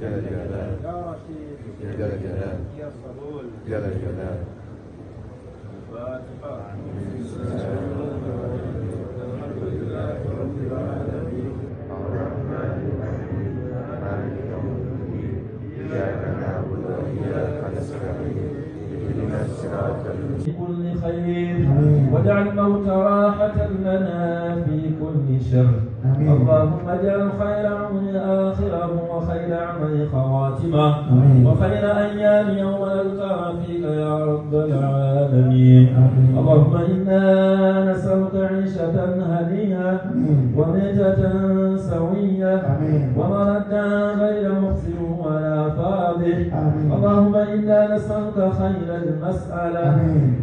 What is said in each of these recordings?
جل جلاله يا رشيد جل جلاله يا صبور جل جلاله. الفاتحة. الحمد لله رب العالمين الرحمن الرحيم مالك يوم الدين إياك نعبد وإياك نستعين اهدنا الصراط كل خير واجعل الموت راحة لنا في كل شر. اللهم اجعل خير عمر آخره وخير عمل خواتمه وخير أيام يوم نلقى فيك يا رب العالمين. اللهم إنا نسألك عيشة هنية وميتة سوية ومردا غير مخزي ولا فاضح. اللهم إنا نسألك خير المسألة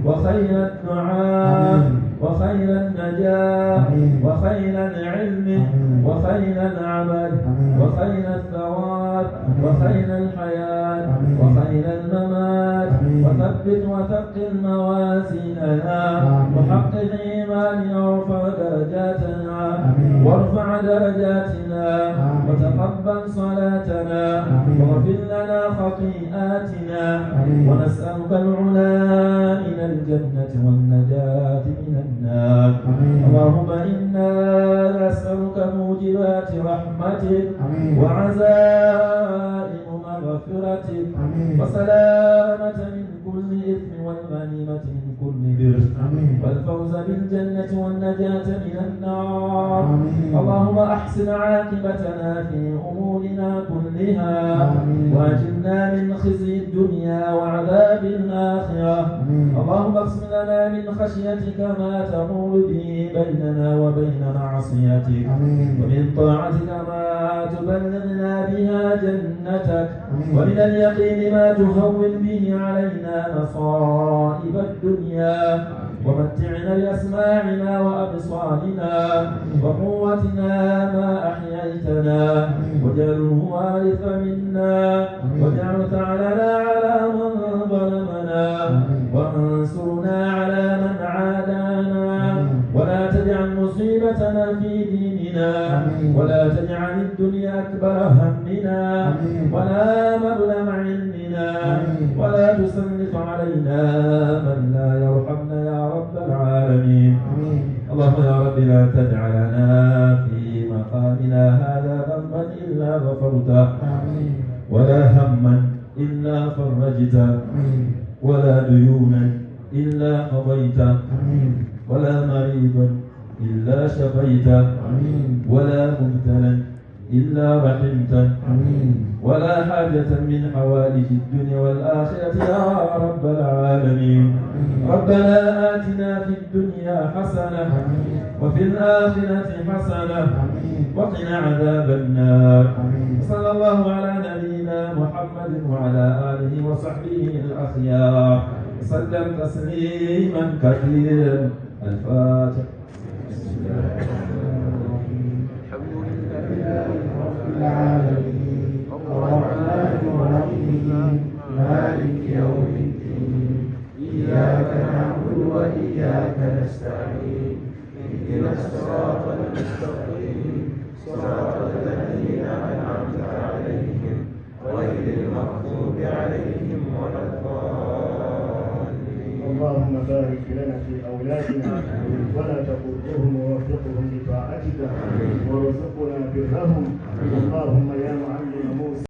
وخير الدعاء وخير النجاة وخير العلم وخير العمل وخير الثواب وخير الحياة وخير الممات. وثقل موازيننا وحقق إيماننا وارفع درجاتنا وتقبل صلاتنا واغفر لنا خطيئاتنا ونسألك العلا إلى الجنة والنجاة من النار. اللهم إنا نسألك موجبات رحمتك وعزائم مغفرتك وسلامة من كل إثم والغنيمة من كل بر والفوز بالجنة والنجاة من النار. اللهم أحسن عاقبتنا في أمورنا كلها واجرنا من خزي الدنيا وعذاب الآخرة. اللهم اقسم لنا من خشيتك ما تحول به بيننا وبين معصيتك ومن طاعتك ما تبلغنا بها جنتك ومن اليقين ما تهون به علينا مصائب الدنيا ومتعنا بأسماعنا وأبصارنا وقوتنا ما أحييتنا واجعله الوارث منا واجعل ثأرنا على من ظلمنا وانصرنا على من عادانا ولا تجعل مصيبتنا في ديننا ولا تجعل الدنيا أكبر همنا ولا مبلغ علمنا ولا تسلط علينا من لا يرحمنا يا رب العالمين. اللهم يا رب لا تدع لنا في مقامنا هذا ذنبا إلا غفرته ولا هما إلا فرجته ولا ديونا إلا قضيته ولا مريضا إلا شفيته ولا مبتلا إلا رحمته ولا حاجة من حوائج الدنيا والآخرة يا رب العالمين. ربنا آتنا في الدنيا حسنة وفي الآخرة حسنة وقنا عذاب النار. صلى الله على نبينا محمد وعلى آله وصحبه الأخيار وسلم تسليما كثيرا. الفاتح. الحمد لله رب العالمين الرحمن الرحيم مالك يوم الدين إياك نعبد وإياك نستعين اهدنا الصراط المستقيم صراط الذين أنعمت عليهم غير المغضوب عليهم ولا الضالين. اللهم بارك لنا في أولادنا ولا تضرهم ووفقهم لطاعتك وارزقنا برهم. اللهم يا معلم موسى